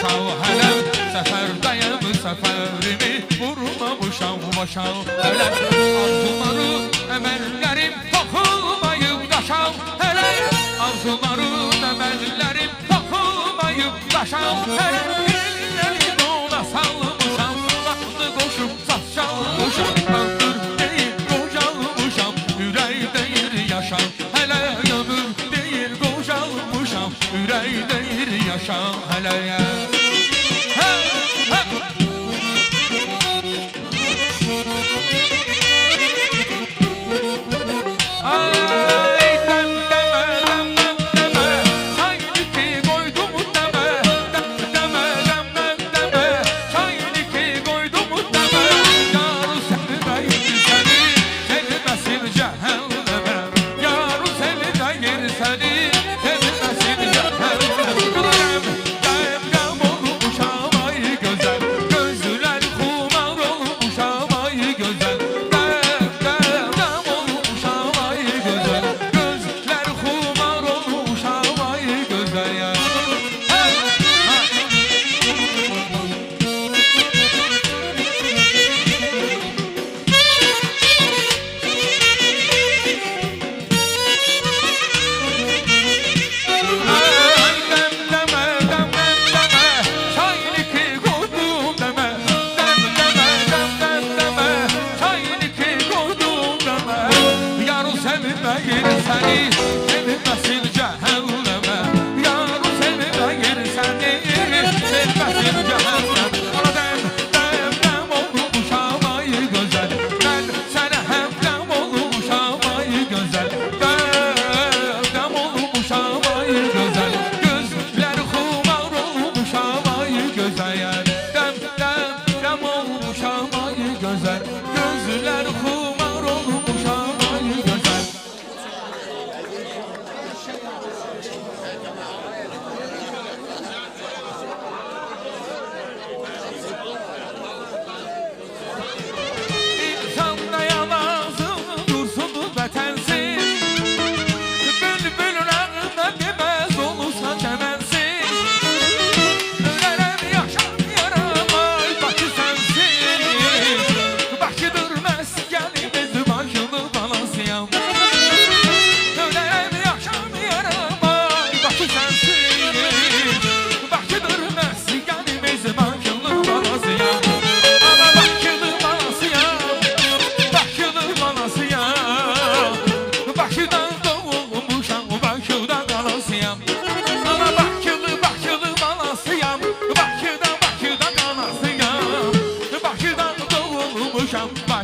başa hele seferdeyim seferimi vurmamışam başa hele arzularım emellerim takılmayıp taşa hele arzularım emellerim takılmayıp taşa hele ellerim ona salmışam baktı koşup saz çalmışam ömür değil kocalmışam yürek değil yaşam hele ömür değil kocalmışam yürek değil yaşam hele ya.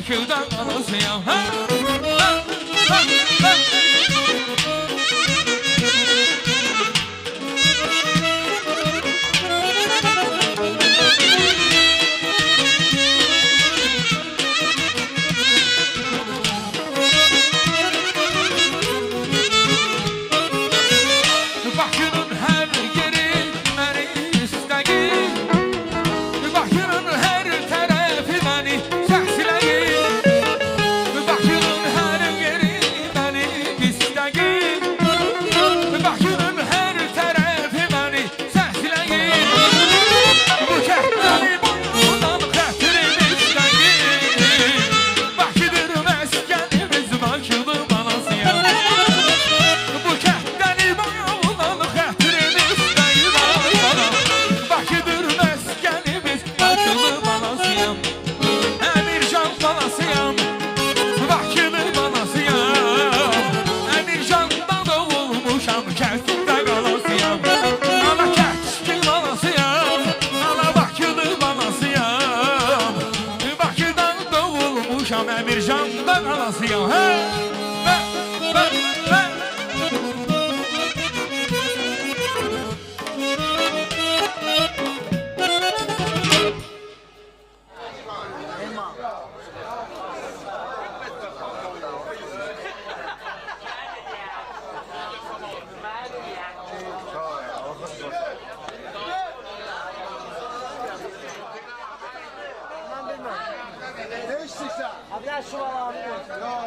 Bakırdan anasıyam Bakırın her yeri beni istəyir Bakırın her tərəfi beni Emircan'dan anasıyam Abi şu var abi. Ya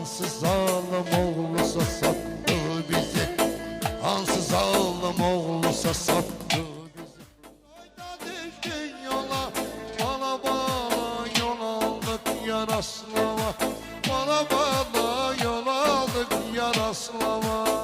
Hansı zalim oğlusa sattı bizi, hansı zalim oğlusa sattı bizi. Ayda düştün yola, bala bala yol aldık Yaraslava. Bala bala yol aldık Yaraslava.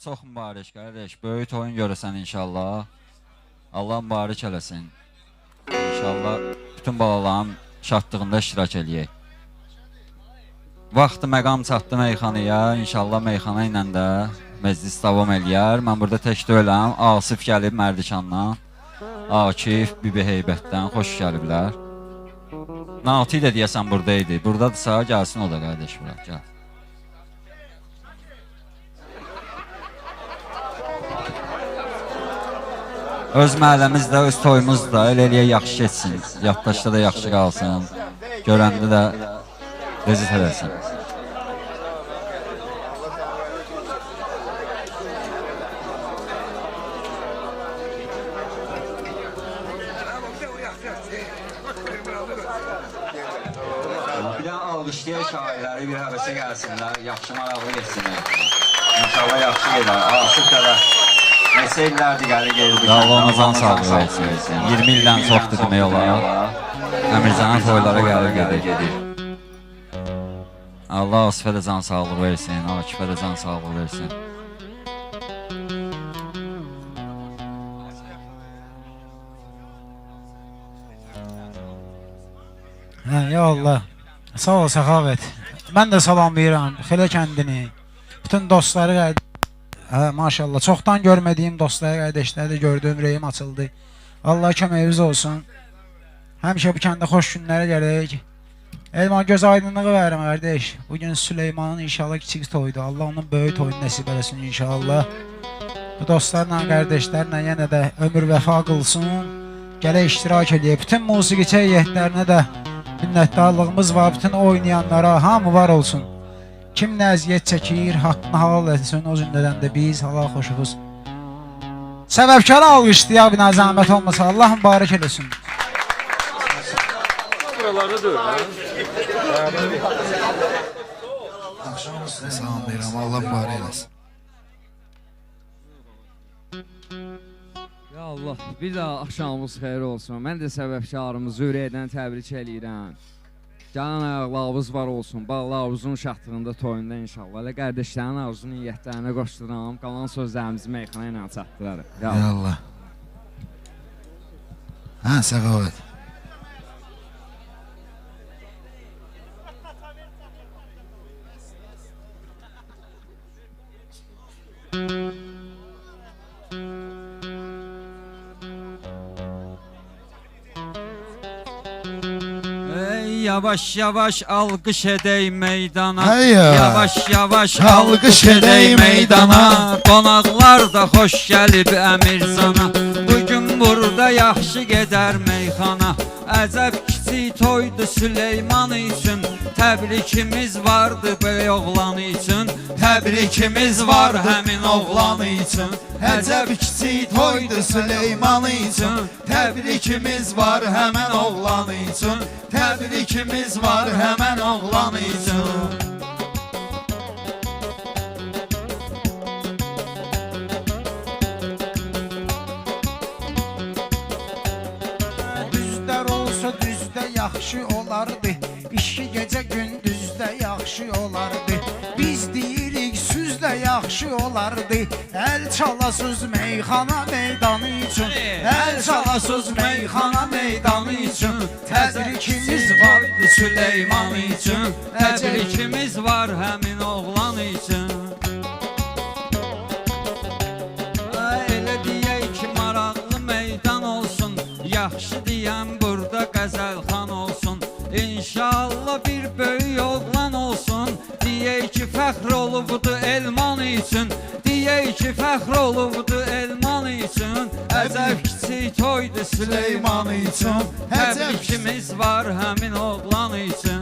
çox mübarək qardaş. Böyük oyun görəsən inşallah. Allah mübarək eləsin. İnşallah bütün balaların şadlığında iştirak eləyək. Vaxtı məqam çatdı meyxanaya. İnşallah meyxana ilə də məclis davam eləyər. Mən burada tək deyiləm. Asif gəlib Mərdikandan. Akif, Bibi Heybətdən xoş gəliblər. Nati də deyəsən buradaydı. Buradadırsa gəlsin o da qardaş bura. Gəl. Öz məhəlləmiz də, öz toyumuz da elə yaxşı keçsin. Yaddaşda da yaxşı qalsın. Görəndə də rezil eləsin. Bir də alqışlayan şairləri bir həvəsə gəlsinlər, yaxşı maraqlı geçsinlər. İnşallah yaxşı gedər. Asif qədər neçə illərdir gəlir geldi. Allah ona can sağlığı versin. 20 ildən çoxdur demək olar. Əmircanın toylara gəlir gedir. Allah Asifə də can sağlığı versin, Akifə də can sağlığı versin. Ya Allah. Sağ ol Səxavət. Mən də salamlayıram Xelə kəndini. Bütün dostları maşallah çoxdan görmədiyim dostları, qardaşları da gördüm, ürəyim açıldı. Allah köməyiniz olsun. Həmişə bu kəndə xoş günlərə gələk. Elman göz aydınlığı verim qardaş. Bugün Süleymanın inşallah kiçik toydu. Allah onun böyük toyunu nəsib eləsin inşallah. Bu dostlarla, qardaşlarla yenə də ömür vəfa qılsın. Gələk iştirak edək. Bütün musiqiçi heyətlərinə də minnətdarlığımız var. Bütün oynayanlara hamı var olsun. Kim nə əziyyət çəkir, haqqını halal etsin. O cümlədən də biz halal xoşuquz. Səbəbkarı alqışlayaq, bir zəhmət olmasa. Allah mübarək eləsin. Axşamınız salamlayıram, Allah mübarək eləsin. Ya Allah, bir daha axşamımız xeyir olsun. Mən də səbəbkarımızı ürəkdən təbrik eləyirəm. Gələn ayaqlarımız var olsun, bağlarımızın şahdlığında toyunda inşallah. Elə qardaşların arzunu niyyətlərinə qoşduram. Qalan sözlərimizi meyxana ilə çatdırarıq. Ya Allah. Hə, Səxavət. Yavaş yavaş alqış edək meydana. Hayya. Yavaş yavaş alqış edək meydana. Qonaqlar da xoş gəlib Əmirzana. Bugün burada yaxşı gedər meyxana. Əcəb kiçik toydu Süleyman üçün. Təbrikimiz vardı böyük oğlan üçün. Təbrikimiz var həmin oğlan üçün. Əcəb kiçik toydu Süleyman üçün. Təbrikimiz var həmən oğlan üçün. Təbrikimiz var həmən oğlan üçün. Düzlər olsa düzdə yaxşı olardı. İşi gecə gündüzdə yaxşı olardı. Biz deyirik süzdə yaxşı olardı. Əl çalasız meyxana meydanı üçün. Əl çalasız meyxana meydanı üçün. Təbrikimiz vardı Süleyman üçün. Təbrikimiz var həmin oğlan üçün. Elə deyək ki maraqlı meydan olsun. Yaxşı deyən burada qəzəlxan olsun. İnşallah bir böyük oğlan olsun. Deyək ki fəxr olubdu Elman üçün. Deyək ki fəxr olubdu Elman üçün. Əcəb kiçik toydu Süleyman üçün. Təbrikimiz var həmin oğlan üçün.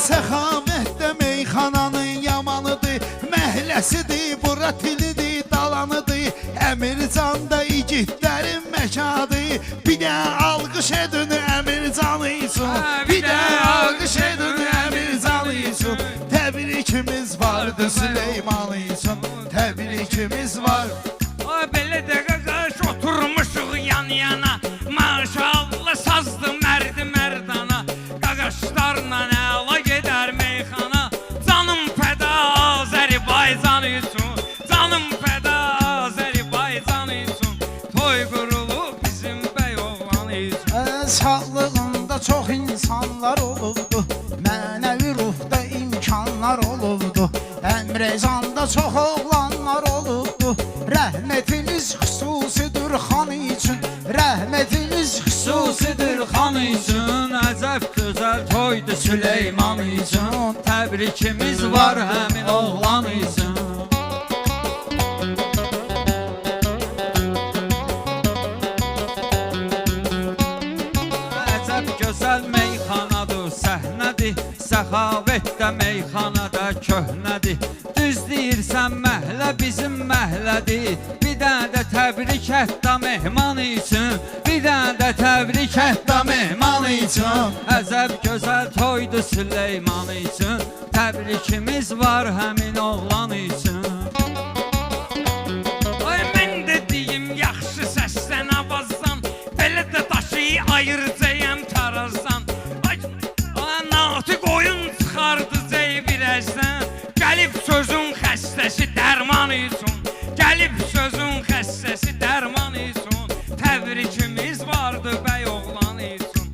Səxavətdə meyxananın yamanıdır. Məhləsidir, bura tilidir, dalanıdır. Əmircanda igidlərin məkadır. Bir də alqış edin Əmircanı üçün. Bir də alqış edin Əmircanı üçün. Təbrikimiz vardı Süleyman üçün. Təbrikimiz var. Ay belə də qaqaş oturmuşuq yan yana. Maşallah sazdı mərdi mərdana. Qaqaşlarla əla gedər meyxana. Can Azərbaycan üçün, canım fəda Azərbaycan üçün, toy qurulub bizim bəy oğlan üçün. Sağlığında çox insanlar olubdu, mənəvi ruhda imkanlar olubdu. Əmrezanda çox oğlanlar olubdu, rəhmətiniz xüsusidir xan üçün, rəhmətiniz Xüsusidir xan üçün, əcəb gözəl toydu Süleyman üçün. Təbrikimiz var həmin oğlan üçün. Əcəb gözəl meyxanadır, səhnədir, səxavətdə meyxanada köhnədir. Düz deyirsən məhlə bizim məhlədir, bir dənə də təbrik hətta mehman üçün, bir dənə də təbrik hətta mehman üçün. Əcəb gözəl toydu Süleyman üçün, təbrikimiz var həmin oğlan üçün. Ay mən də deyim yaxşı səsdən avazdan, belə də daşı ayıracağım tarazdan. Ay natiq oyun çıxardı birəzdən, gəlib sözün xəstəsi dərman üçün, gəlib sözün xəstəsi dərman üçün, təbrikimiz vardı bəy oğlan üçün.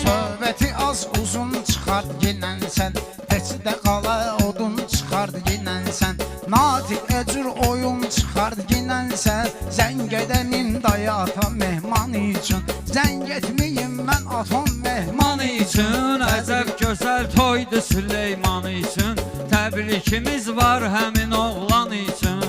Söhbəti az uzun çıxart ginən sən, heç də qala odun çıxart ginən sən, natiq əcür oyun çıxart ginən sən. Zəng edəmin daya ata mehman üçün, zəng etməyim mən atam mehman üçün. Əcəb gözəl toydu Süleyman üçün, təbrikimiz var həmin oğlan üçün.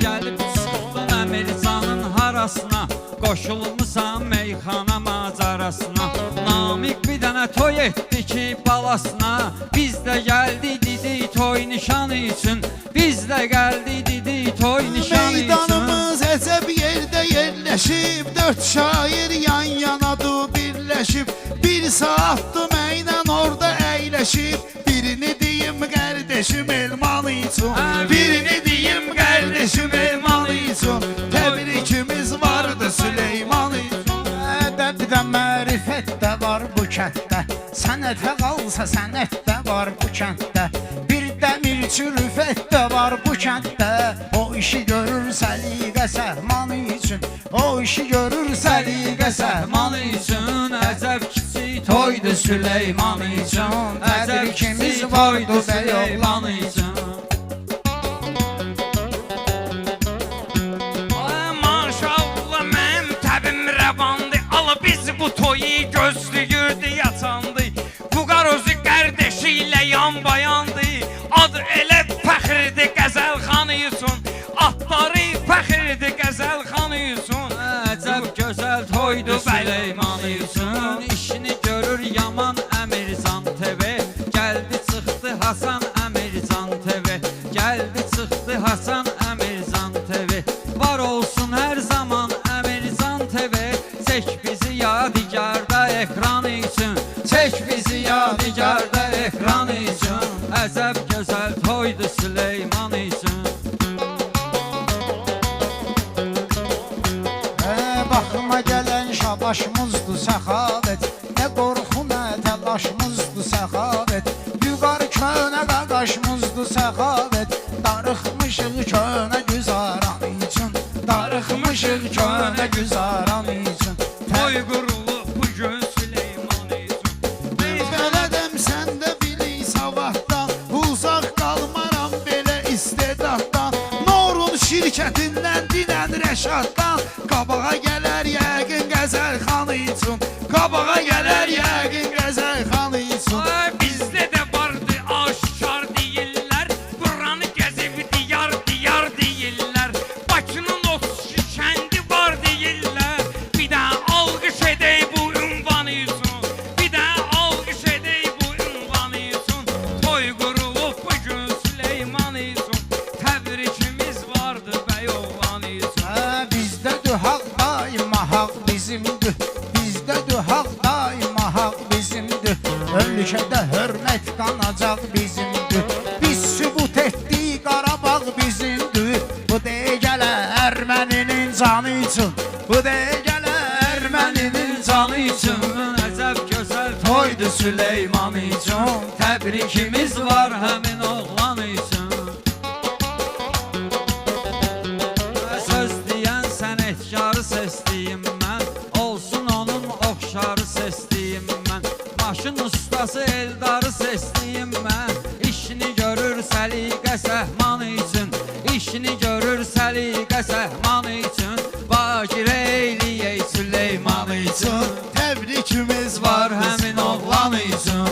Gəlib çıxdın Əmircanın harasına, qoşulmusan meyxana macarasına. Namiq bir dənə toy etdi ki balasına, biz də gəldi dedi toy nişanı üçün, biz də gəldi dedi toy nişanı üçün. Meydanımız əcəb yerdə yerləşib, dörd şair yan yanadır birləşib, bir saatdır məynən orada əyləşib. Birini deyim qardeşim Elman üçün, birini deyim qardeşim Elman üçün, təbrikimiz vardı Süleyman üçün. Ədəbdə mərifət də var bu kənddə, sənətə qalsa sənət də var bu kənddə, bir dəmirçi rüfət də var bu kənddə. O işi görür səliqə səhman üçün, o işi görür səliqə səhman üçün. Əcəb kiçik toydu Süleyman üçün, əcəb kiçik toydu Süleyman üçün. Maşallah mənim təbim rəvandı, ala biz bu toyu gözlüyürdü yatandı. Bu qarozu qardeşi ilə yan bayandı, adı elə fəxirdi qəzəl xanı üçün, atları fəxirdi qəzəl xanı üçün. Əcəb gözəl toydu Süleyman üçün, işini görür yaman Əmircan TV. Gəldi çıxdı Hasan Əmircan TV, gəldi çıxdı Hasan Əmircan TV. Var olsun hər zaman Əmircan TV, çək bizi yadigarda ekran üçün, çək bizi yadigarda ekran üçün. Əcəb gözəl toydu Süleyman üçün. Baxıma gələn şabaşımızdır səxavət, nə qorxu nə təlaşımızdır səxavət, yuqarı könə qaqaşımızdır səxavət, darıxmışıq könə güzaran üçün, darıxmışıq könə güzaran üçün. Toy qurulub bu gün Süleyman üçün. Bələdəm sən də bilik savaddan, uzaq qalmaram belə istedaddan. Norun şirkətindən dinən Rəşaddan, qabağa gələr yəqin qəzəl xanı üçün, qabağa gələr yəqin qəzəl xanı üçün. Ay bizdə də vardı aşkar deyirlər, buranı gəzib diyar diyar deyirlər, Bakının 32 kəndi var deyirlər. Bir də alqış edək bu ünvanı üçün, bir də alqış edək bu ünvanı üçün. Toy qurulub bu gün Süleyman üçün, təbrikimiz vardı bəy oğlan üçün. Bizdədir haqq daima haqq bizimdir, bizdədir haqq daima haqq bizimdir, ölkədə hörmət qanacaq bizimdir, biz sübut etdik Qarabağ bizimdir. Bu deyələ Erməninin canı üçün, bu deyələ Erməninin canı üçün əcəb gözəl toydu Süleyman üçün Təbrikimiz var həmin oğlan üçün Söz deyən sənətkarı səsliyim mən Olsun onun oxşarı səsliyim mən Maşın ustası Eldarı səsliyim mən İşini görür səliqə səhman üçün İşini görür səliqə səhman üçün Bagirə eyləyək Süleyman üçün Təbrikimiz Var həmin oğlan üçün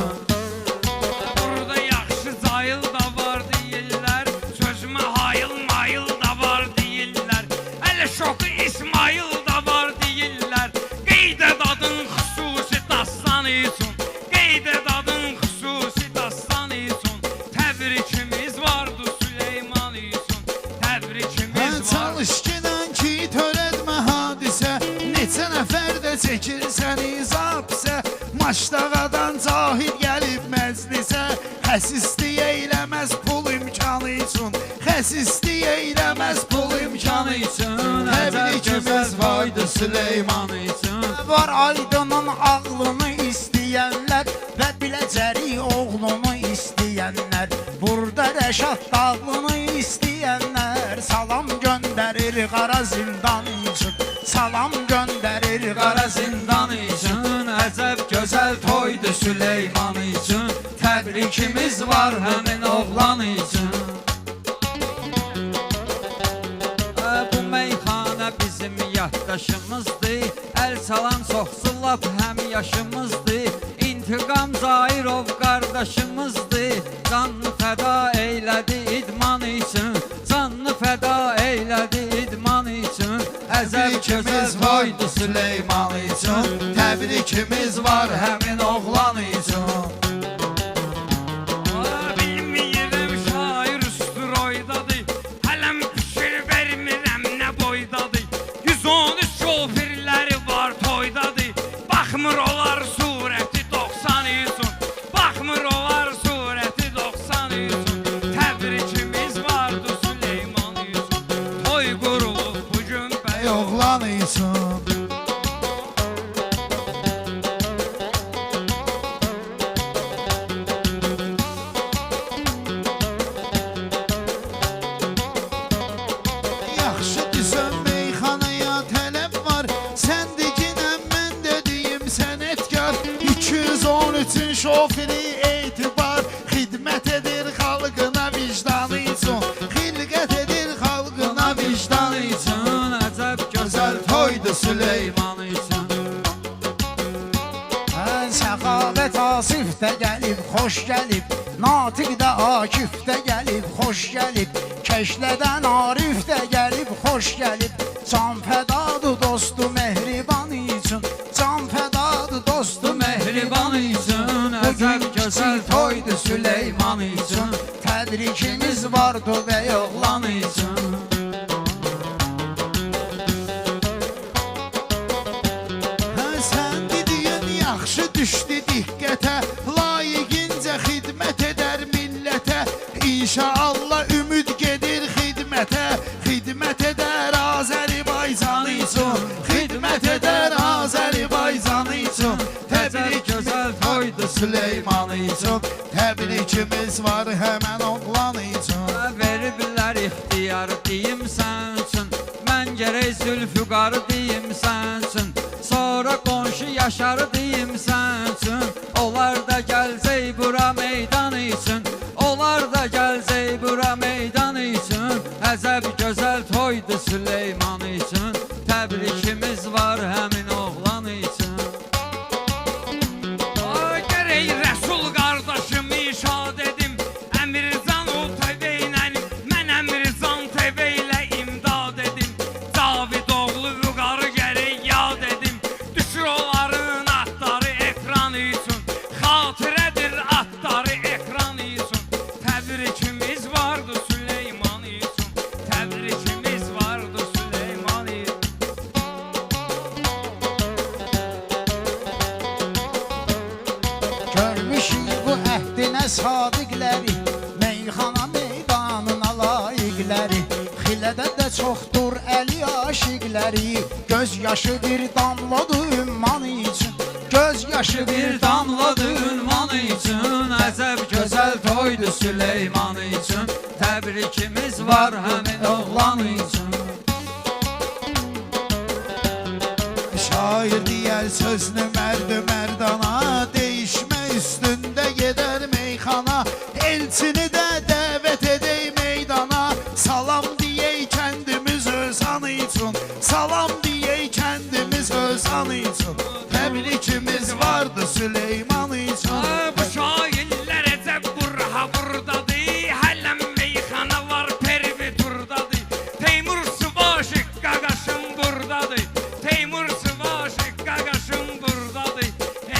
Burada yaxşı cayıl da var deyirlər Sözümə hayıl mayıl da var deyirlər Hələ şoku İsmail da var deyirlər Qeyd edadın xüsusi dastan üçün Qeyd edadın xüsusi dastan üçün Təbrikimiz vardı Süleyman üçün Təbrikimiz var Çalış gedən ki törətmə hadisə Neçə nəfər də çəkir səni zapsə Maçdağadan cahil gəlib məclisə Xəsisli eyləməz pul imkanı üçün Xəsisli eyləməz pul imkanı üçün Təbrikimiz vardı Süleyman üçün Var Aydının ağlını istəyənlər və biləcəri oğlunu istəyənlər Burada Rəşad Dağlını istəyənlər Salam göndərir qara zindan üçün Salam göndərir qara zindan üçün Əcəb gözəl toydu Süleyman üçün Təbrikimiz var həmin oğlan üçün Bu meyxana bizim yaddaşımızdır Əl salan çoxsu lap həm yaşımızdır İntiqam Zahirov qardaşımızdır Canını fəda eylədi idman üçün Canını fəda eylədi idman üçün Əcəb gözəl toydu Süleyman üçün Təbrikimiz var həmin oğlan üçün Bilmirəm şair üstür oydadır Hələm fikir vermirəm nə boydadır 113 şofirləri var toydadır Baxmır olar surəti 90 üçün Baxmır olar surəti 90 üçün Təbrikimiz vardı Süleyman üçün Toy qurulub bugün bəy Oğlan üçün Yaxşı düzən meyxanaya tələb var Sən deginəm mən də deyim sənətkar 213-ün şofiri etibar Xidmət edir xalqına vicdanı üçün Xilqət edir xalqına vicdanı üçün Əcəb gözəl toydu Süleyman üçün Səxavət Asif də gəlib, xoş gəlib Natiq də Akif də gəlib, xoş gəlib Keşlədən Arif də gəlib, xoş gəlib Can fədadır dostu mehriban üçün Can fədadır dostu Mehriban üçün Əcəb gözəl toydu Süleyman üçün Təbrikimiz vardı və Oğlan üçün Sən dediyin yaxşı düşdü diqqətə Layiqincə xidmət edər millətə İnşallah ümid gedir xidmətə Xidmət edər Azərbaycan üçün Xidmət edər Azərbaycan üçün Əcəb gözəl toydu Süleyman üçün Təbrikimiz var həmən oğlan üçün Veriblər ixtiyar deyim sən üçün Mən gərək Zülfüqar deyim sən üçün Sonra qonşu Yaşar deyim sən üçün Onlar da gəlcək bura meydan üçün Onlar da gəlcək bura meydan üçün Əcəb gözəl toydu Süleyman üçün Təbrikimiz var həmin oğlan üçün Gərək Rəsul qardaşımı işad edim Əmircan o TV ilə Mən Əmircan TV ilə imdad edim Cavid oğlu Vüqarı gərək yad edim Düşür onların atları ekran üçün Xatirədir atları ekran üçün Təbrikimiz vardı Süleyman üçün Təbrikimiz vardı Süleyman üçün Görmüşük bu əhdinə sadiqləri Meyxana meydanına layiqləri Xilədə də çoxdur əli aşiqləri şeyləri göz yaşı bir damladı ümman üçün göz yaşı Bir damladı ünvan üçün Əcəb gözəl toydu Süleyman üçün Təbrikimiz var həmin oğlan üçün Şair deyər sözünü mərd mərdana Değişmə üstündə gedər meyxana Elçini də dəvət edək meydana Salam deyək kəndimiz öz anı üçün Salam deyək kəndimiz öz anı üçün Təbrikimiz vardı Süleyman üçün Bu şairlər əcəb burha burdadır Hələm meyxana var perviturdadır Teymur Sıvaşıq qaqaşım burdadır Teymur Sıvaşıq qaqaşım burdadır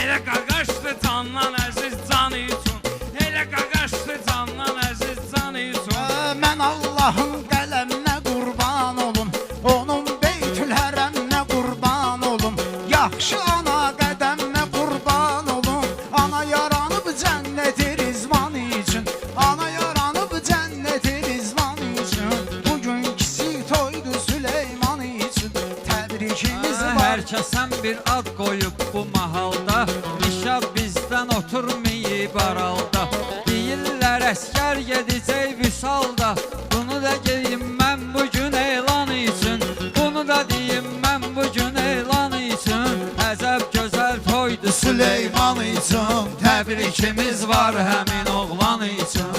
Elə qaqaşdı candan əziz can üçün Elə qaqaşdı candan əziz can üçün Mən Allahın qələminə qurban olum Onun beytül hərəminə qurban olum Yaxşı ana qədəminə qurban olum Ana yaranıb cənnəti rizvan üçün Ana yaranıb cənnəti rizvan üçün Bugün kiçik toydu Süleyman üçün Təbrikimiz var Hər kəsən bir ad qoyub bu mahalda Nişab bizdən oturmayıb aralda Deyirlər əskər gedəcək vüsalda Bunu da deyim mən bugün elan üçün Bunu da deyim mən bugün elan üçün Əcəb gözəl toydu Süleyman üçün Təbrikimiz var həmin oğlan üçün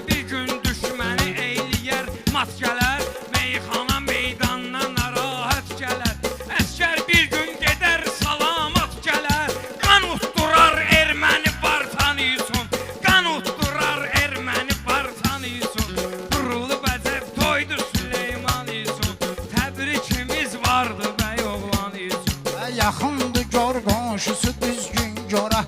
Bir gün düşməni eyləyər mat gələr Meyxana meydandan narahat gələr Əskər bir gün gedər salamat gələr Qan utdurar erməni bartan üçün Qan utdurar erməni bartan üçün Qurulub əcəb toydu Süleyman üçün Təbrikimiz vardı bəy oğlan üçün Yaxındır gör qonşusu düzgün görə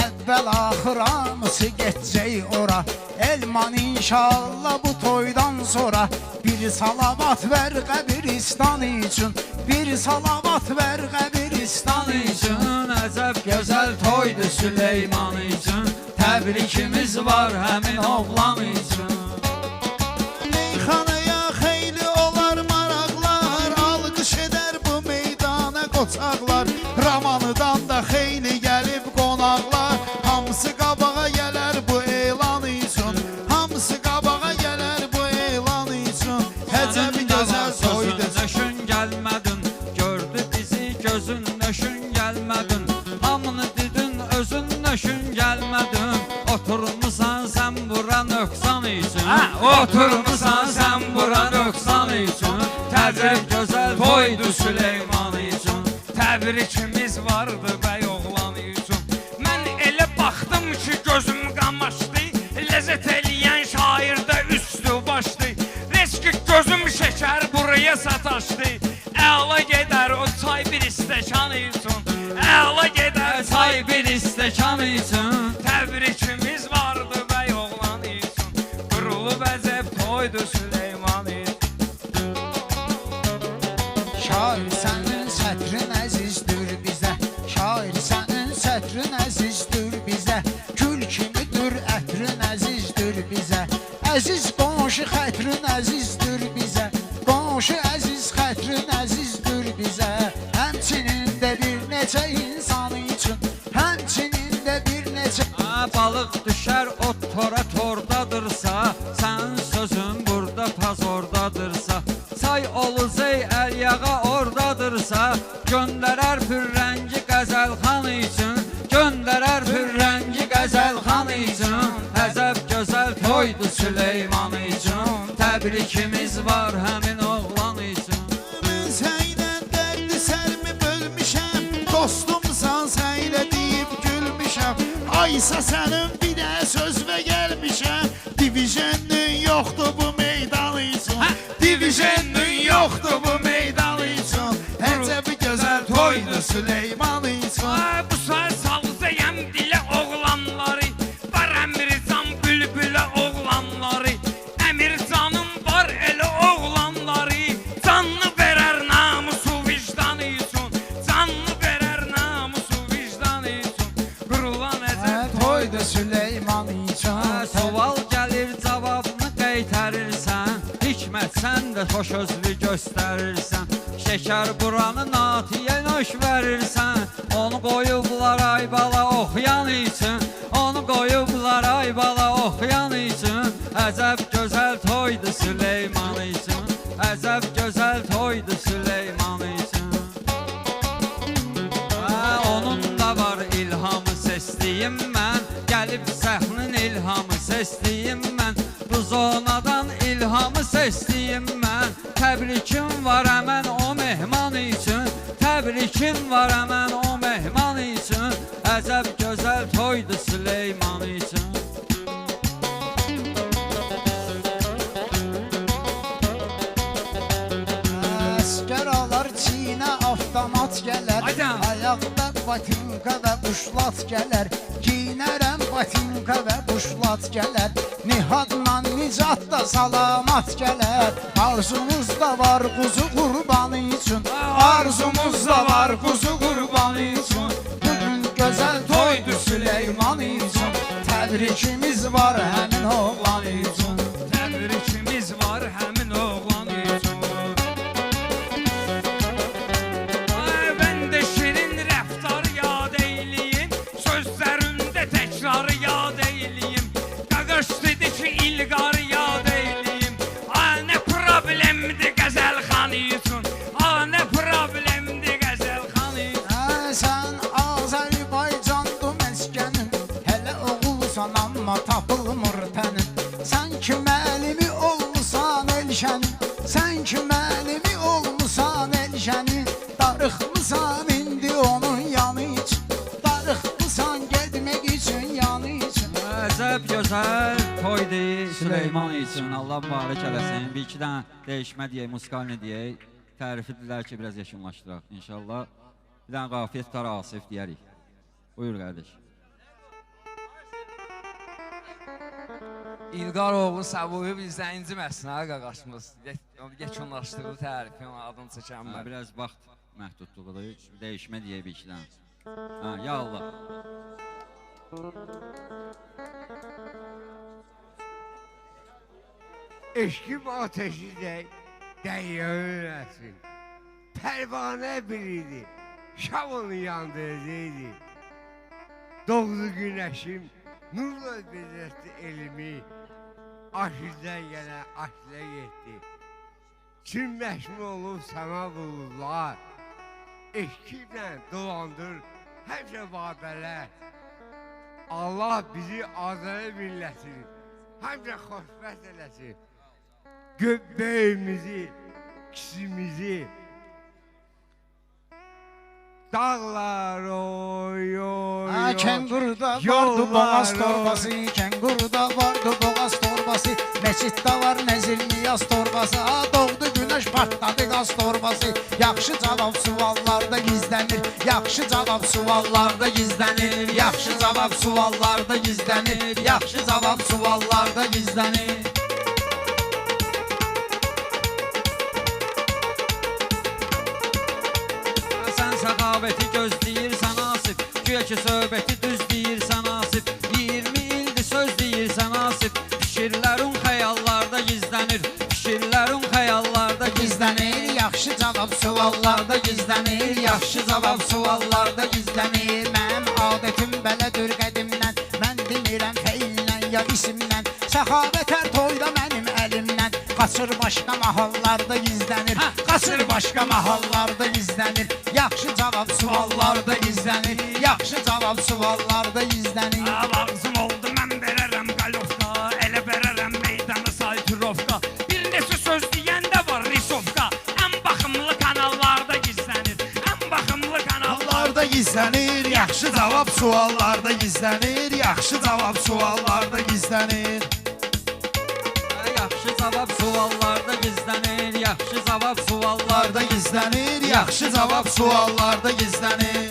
Əvvəl axır hamısı getcək ora Elman inşallah bu toydan sonra Bir salavat ver qəbristan üçün Bir salavat ver qəbristan üçün üçün Əcəb gözəl toydu Süleyman üçün Təbrikimiz var həmin oğlan üçün Meyxanaya xeyli olar maraqlar Alqış edər bu meydana qoçaqlar Ramanıdan da xeyli gəlib qonaqlar Hamısı qabağa gələr bu elan üçün Hamısı qabağa gələr bu elan üçün Əcəb gözəl toydu Nöşün gəlmədin Gördü bizi gözün nöşün gəlmədin Hamını dedin özün nöşün gəlmədin Oturmusan sən bura nöqsan üçün Oturmusan sən bura nöqsan üçün Təbrik gözəl toydu Süleyman üçün Təbrikimiz vardı bəy oğlan üçün Mən elə baxdım ki gözüm qamaşdı Ləzzət eləyən şairdə üstü başdı Reski gözüm şəkər buraya sataşdı Əla gedər o çay bir istəkan üçün Əla gedər Çay bir istəkan üçün Təbrikimiz vardı bəy oğlan üçün Qurulub əcəb toydu Süleyman üçün Şair sənin sətrin əzizdir bizə Şair sənin sətrin əzizdir bizə Gül kimidir ətrin əzizdir bizə Əziz qonşu xətrin əzizdir bizə Qonşu əziz xətrin əzizdir bizə Həmçinin də bir neçə insan üçün Həmçinin də bir neçə Balıq düşər o tora tordadırsa Sənin sözün burada pazordadırsa Çay oluzey əl yağa ordadırsa Göndərər pürrəngi qəzəlxan üçün Göndərər pürrəngi qəzəlxan üçün Əcəb gözəl toydu Süleyman üçün Təbrikimiz var həmin oğlan üçün Mən sənlə dərdi sərmi bölmüşəm Dostumsan sənlə deyib gülmüşəm Aysa sənin bir də sözvə gəlmişəm Divijenin yoxdur bu meydan üçün Divijenin yoxdur bu meydan üçün Əcəb gözəl toydu Süleyman üçün Bu saat salzayam dilə oğlanları Var Əmircan bülbülə oğlanları Əmircanım var elə oğlanları Canlı verər namusu vicdanı üçün Canlı verər namusu vicdanı üçün Qurulan əcəb toydu Süleyman üçün Sual gəlir cavabını qaytarırsan Hikmət sən də xoş özlü göstərirsən. Şəkər buranı natiyə nöş verirsən. Onu qoyublar ay bala oxuyan üçün, onu qoyublar ay bala oxuyan üçün. Əcəb gözəl toydu Süleyman üçün, əcəb gözəl toydu Süleyman üçün. Onun da var ilhamı sesliyim mən, gəlib səxnin ilhamı sesliyim mən. Bu zonadan ilhamı sesliyim mən. Təbrikim var həmən o mehman üçün, təbrikim var həmən o mehman üçün. Əcəb gözəl toydu Süleyman üçün. Əskəralar çiynə avtomat gələr, Aydan. ayaqda batinka və buşlat gələr. Giyinərəm batinka və buşlat gələr. Nihadla nicat da salamat gələr. Arzumuz da var quzu qurbanı üçün, arzumuz da var quzu qurbanı üçün. Bugün gözəl toydu Süleyman üçün, təbrikimiz var həmin oğlan üçün. Təbrikimiz var həmin oğlan üçün. Ay, mən də şirin rəftar yad eyliyim, sözlərimdə təkrar yad eyliyim. Qaqaş dedi ki, İlqar yad eyliyim. Ay, nə problemdir Qəzəlxan üçün, ay, nə problemdir Qəzəlxan üçün. Sən Azərbaycandı məskənin, hələ oğulsan amma tapılmır tənin. Sən ki mənimi olmusan elşənin, sən ki mənimi olmusan elşənin. Darıxmısan indi onun yanı üçün, darıxmısan getmək üçün yanı üçün. Əcəb gözəl toydu Süleyman üçün. Allah mübarək eləsin. Bir iki dənə dəyişmə deyək, musikalini deyək. Tərifi dilər ki, biraz yekunlaşdıraq inşallah. Bir dənə qafiyə tutar Asif deyərik. Buyur qardaş. İlqar oğlu Səbuhi bizdən inciməsin ha qaqaşımız. Yekunlaşdığı tərifin adını çəkən mən. Biraz vaxt məhdudluğudur. Dəyişmə deyək bir iki dənə. Ya Allah. Eşkim ateşi dəyyəsin. Pərvanə biriydi, şam onu yandırıcıydı. Doğdu günəşim, nurla bezətdi elimi. Aşizdən gələn aşilə getdi. Çün məşmul olub səma bulurlar. Eşkimlə dolandır həmişə babələr. Allah bizi Azəri millətini həmişə xoşbəxt eləsin. Böyümüzü, kisimizi, dağlar oy oy. Kengurda vardı boğaz torbası, kengurda vardı boğaz torbası. Məsciddə var Nəzir Niyaz torbası, doğdu günəş partladı qaz torbası. Yaxşı cavab suallarda gizlənir, yaxşı cavab suallarda gizlənir, yaxşı cavab suallarda gizlənir, yaxşı cavab suallarda gizlənir. Sən səxavəti gözləyirsən Asif, güya ki söhbəti düz deyirsən Asif. 20 ildir söz deyirsən Asif, fikirlərin xəyallarda gizlənir, fikirlərin xəyallarda Gizlənir, yaxşı cavab suallarda gizlənir, yaxşı cavab suallarda gizlənir. Mənim adətim belədir qədimdən, mən demirəm feillə ya isimlə. Səxavət hər toyda mənim əlimdən, qaçır başqa mahallarda gizlənir, qaçır başqa mahallarda gizlənir. Yaxşı cavab suallarda gizlənir, yaxşı cavab suallarda gizlənir. Lazım oldu mən verərəm qalovka, elə verərəm meydanı sayturovka. Bir neçə söz deyən də var risovka. Ən baxımlı kanallarda gizlənir, ən baxımlı kanallarda Gizlənir, yaxşı cavab suallarda gizlənir, yaxşı cavab suallarda gizlənir. yaxşı cavab suallarda gizlənir, yaxşı cavab suallarda Gizlənir, yaxşı cavab suallarda gizlənir.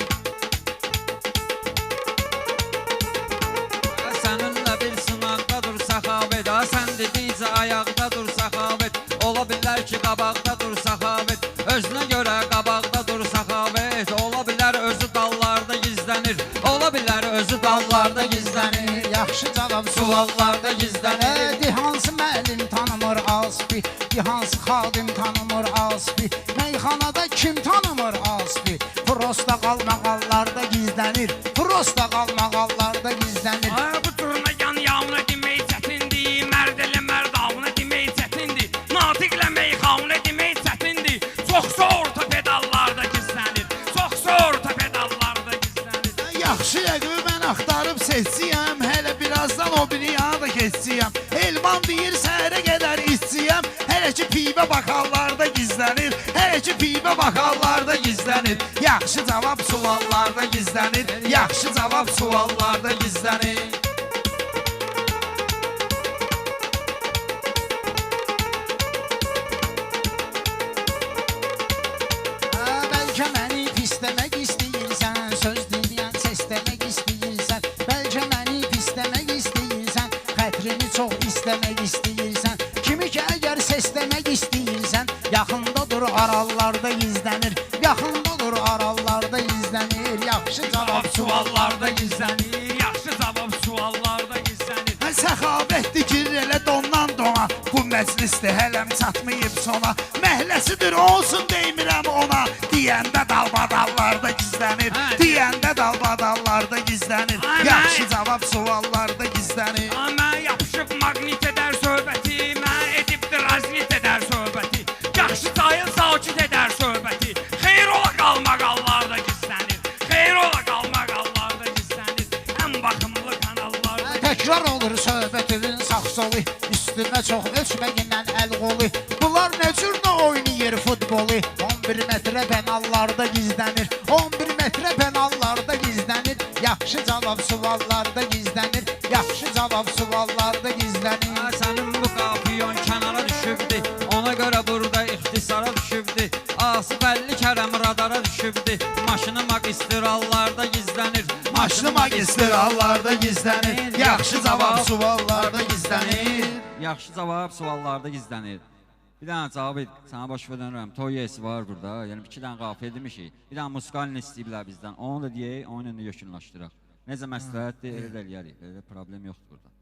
Səninlə bir sınaqda dur səxavət, sən dedikcə ayaqda dur səxavət. Ola bilər ki qabaqda dur səxavət, özünə görə qabaqda dur səxavət. Ola bilər özü dallarda gizlənir, ola bilər özü dallarda gizlənir. Yaxşı cavab suallarda gizlənir. Hansı müəllim tanımır Asifi, Asfi hansı xadim tanımır asfi Meyxanada kim tanımır asfi Prosta qalmaqallarda gizlənir Prosta qalmaqallarda gizlənir Bu turna yan yağına demək çətindir Mərd elə mərdavına demək çətindir Natiqlə meyxavına demək çətindir Çoxsa orta pedallarda gizlənir Çoxsa orta pedallarda gizlənir Yaxşı rəqimi mən axtarıb seçsiyəm Hələ birazdan o biri yana da keçsiyəm Elman deyir səhərə qədər içsiyəm Hələ ki pivə bakallarda gizlənir Hələ ki pivə bakallarda gizlənir Yaxşı cavab suallarda gizlənir Yaxşı cavab suallarda gizlənir Bəlkə məni pisləmək istəyirsən Söz dinləyən səsləmək istəyirsən Bəlkə məni pisləmək istəyirsən Xətrini çox istəmək istəyirsən Kimi ki əgər səsləmək istəyirsən Yaxında dur arallarda gizlənir Yaxında dur arallarda gizlənir Yaxşı cavab suallarda gizlənir Yaxşı cavab suallarda gizlənir Səxavətdir gir elə dondan dona Bu məclisdə hələm çatmayıb sona Məhləsidir olsun deymirəm ona Deyəndə dalbadallarda gizlənir Deyəndə dalbadallarda gizlənir Yaxşı cavab suallarda gizlənir Mən yapışıb maqnit edər söhbəti Mən edibdir raznit edər söhbəti Yaxşı cayıl sakit edər söhbəti Xeyr ola qalmaqallarda gizlənir Xeyr ola qalmaqallarda gizlənir Ən baxımlı kanallarda Təkrar olur söhbətin sağ solu Üstünə çox ölçməyindən əl qolu Bunlar nə cür nə oynayır futbolu 11 metrə penallarda gizlənir 11 metrə penallarda gizlənir Yaxşı cavab suallarda gizlənir Yaxşı cavab suallarda gizlənir Sənin bu qafiyon kənara düşübdü Ona görə burada ixtisara düşübdü Asif Əlli Kərəm radara düşübdü Maşını magistrallarda gizlənir Maşını magistrallarda gizlənir Yaxşı cavab suallarda gizlənir Yaxşı cavab suallarda gizlənir Bir dənə cavab et, sənə baş verənirəm Toyesi var burada, yəni 2 dənə qafiyə demişik Bir dənə musikalini istəyiblər bizdən Onu da deyək, onu da yekunlaşdıraq Necə məsləhətdir, elə də eləyərik Elə problem yoxdur burada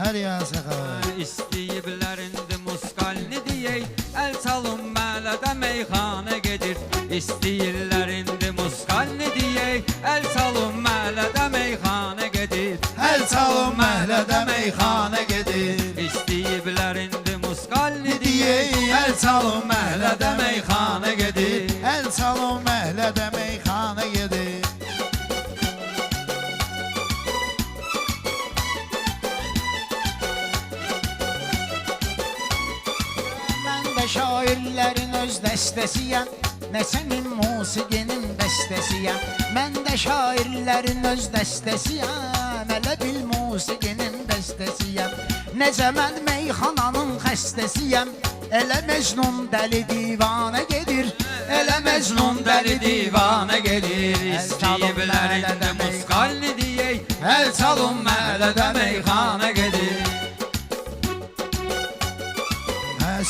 Hər yan səxavət İstəyiblər indi musikalini deyək Əl çalın məhlədə meyxanə gedir İstəyirlər indi musikalini deyək Əl çalın məhlədə meyxanə gedir Əl çalın məhlədə meyxanə gedir İstəyiblər indi musikalini Deyək, deyək əl çalın Məhlədə meyxanə gedir Əl çalın məhlədə meyxanə gedir Mən də şairlərin öz dəstəsiyəm Nəsəmin musiqinin bəstəsiyəm Mən də şairlərin öz dəstəsiyəm Elə bil musiqinin bəstəsiyəm Necə mən meyxananın xəstəsiyəm Elə Məcnun dəli divanə gedir Elə Məcnun dəli divanə gedir İstəyiblər indi musikalini deyək Əl çalın məhlədə meyxanə gedir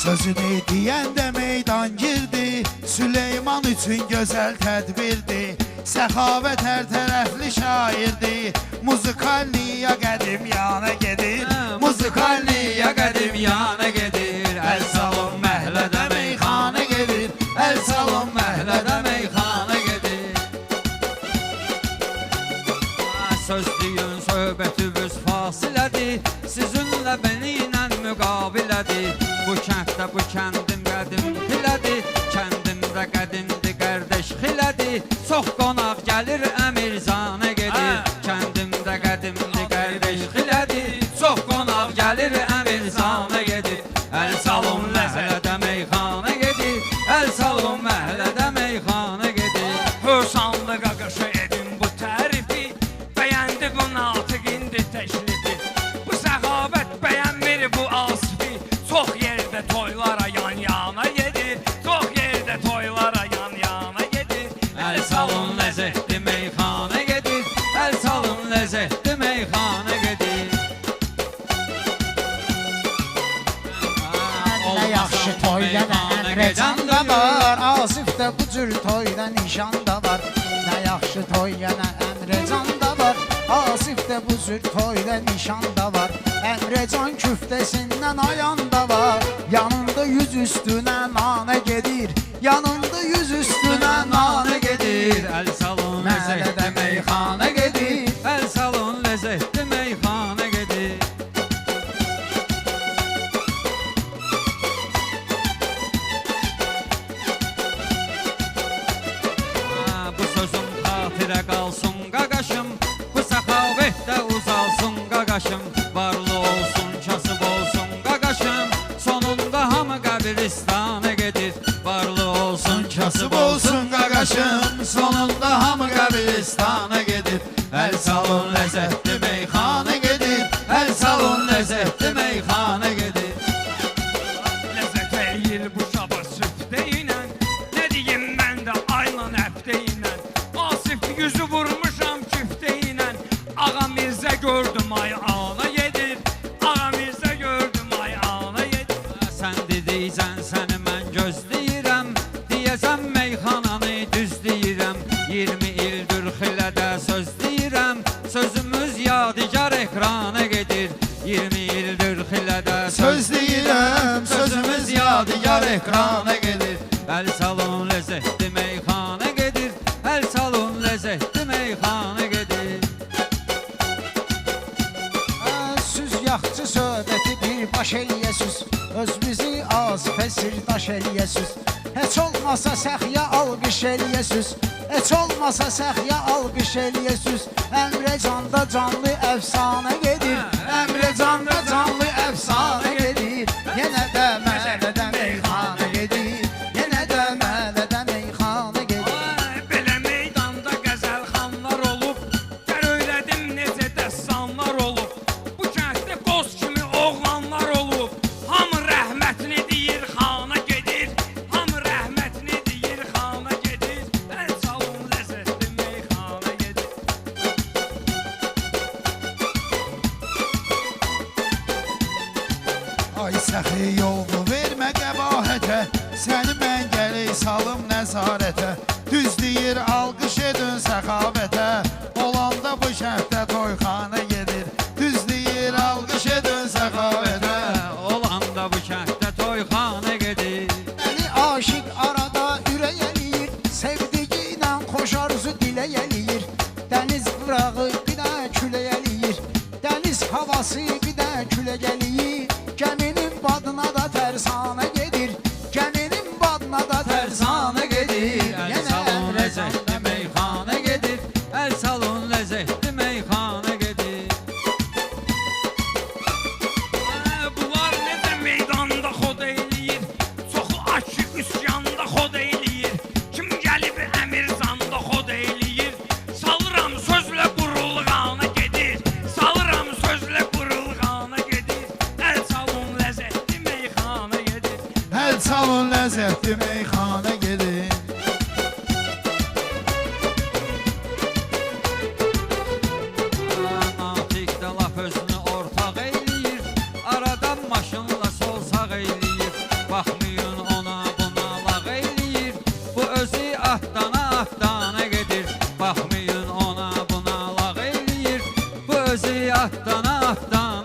Sözünü deyəndə meydan girdi Süleyman üçün gözəl tədbirdi Səxavət hər tərəfli şairdi Muzikalniya qədim yana gedir Muzikalniya qədim yana gedir Əl salon məhlədə meyxanə gedir Əl salon məhlədə meyxanə gedir Sözlüyün söhbətimiz fasilədir Sizinlə beni ilə müqabilədir Bu kənddə bu kəndim qədim xilədir Kəndimdə qədimdir qardaş xilədir Çox qonaq gəlir Əmirzanə gedir Kəndimdə qədimdir qardaş xilədir Çox qonaq gəlir Əmirzanə gedir Əl salon məhlədə meyxanə gedir Əl salon məhlədə meyxanə gedir Hüsanlı qaqaşı edin bu tərifi Bəyəndi bu natiq indi Toyda Əmrəcan da var, Asif də bu cür toyda nişan da var. Nə yaxşı toy yenə Əmrəcan da var, Asif də bu cür toyda nişan da var. Əmrəcan küftəsindən ayan da var, yanında yüz üstünə nanə gedir, yanında yüz üstünə nanə gedir. Əl salon Məhəllədə ləzzətli meyxana gedir. Əl salon ləzzətli meyxana gedir. Bu sözüm xatirə qalsın qaqaşım, bu səxavət də uzalsın qaqaşım. Varlı olsun, kasıb olsun qaqaşım, sonunda hamı qəbiristana gedir. Varlı olsun, kasıb olsun qaqaşım, sonunda hamı qəbiristana gedir. Əl salon ləzzətli meyxana gedir, əl salon ləzzətli meyxana gedir. Ləzzət eləyir bu şaba süftə ilə. Nə deyim mən də ayla həftə ilə. Asif yüzü vurmuşam küftə ilə. Ağa Mirzə gördüm ay ana gedir. Ağa Mirzə gördüm ay ana gedir. Sən dediysən səni mən gözləyirəm, deyəsən meyxananı düzləyirəm. 20 ildir xilədə söz deyirəm, sözümüz yadigar ekrana gedir. 20 ildir xilədə Söz deyirəm, sözümüz yadigar ekrana gedir. Əl salon ləzzətli meyxana gedir, əl salon ləzzətli meyxana gedir. Süz yaxçı söhbəti birbaş eləyəsiz, öz bizi Asifə sirdaş eləyəsiz. Heç olmasa səxya alqış eləyəsiz, heç olmasa səxya alqış eləyəsiz. Əmrəcanda canlı əfsanə gedir, Əmrəcanda canlı əfsanə gedir. Yenə də məhəllədə meyxana gedir, yenə də məhəllədə meyxana gedir. Ay, belə meydanda qəzəlxanlar olub, gər öyrədim necə dəstanlar olub. Bu kənddə qoz kimi oğlanlar olub. Hamı rəhmətini deyir, xana gedir. Hamı rəhmətini deyir, xana gedir. Əl salon ləzzətli meyxana gedir. Ay səxi yolunu vermə qəbahətə, səni mən gələk salım nəzarətə. Düz deyir alqış edin səxavətə, olanda bu şəhətdə toyxana gedir. Düz deyir alqış edin səxavətə. Olanda bu kənddə toyxana gedir. Məni aşiq arada ürək eləyir, sevdiyi ilə xoş arzu dilə eləyir. Dəniz qırağı bir də külə eləyir, dəniz havası bir də külə eləyir. Gəminin badına da tərsanə gedir, gəminin badına da tərsanə gedir. Əl salon ləzzətli meyxana gedir, əl salon ləzzətli meyxana gedir. Bunlar necə meydanda xod eləyir. Çoxu aşıq üsyanda xod eləyir. Kim gəlib Əmirzanda xod eləyir. Salıram sözlə qurulğana gedir. Salıram sözlə qurulğana gedir. Əl salon ləzzətli meyxana gedir. Əl salon ləzzətli meyxana gedir. Natiq də laf özünü ortaq eyləyir, aradan maşınla sol sağ eyləyir. Baxmayın ona buna lağ eyləyir, bu özü atdana gedir. Baxmayın ona buna lağ eyləyir, bu özü atdana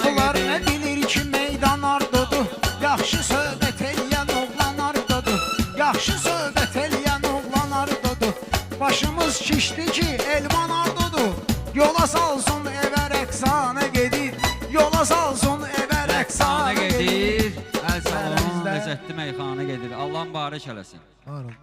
Bunlar gedir. nə bilir ki meydan ardodur, yaxşı söhbət eləyən oğlan ardodur, yaxşı söhbət eləyən oğlan ardodur. Başımız şişdi ki elman ardodur, yola salsın evə rəqsanə gedir, yola salsın evə Rəqsanə rəqsanə gedir. gedir, əl salon Əlimizdə- ləzzətli meyxana gedir. Allah mübarək eləsin. Var ol.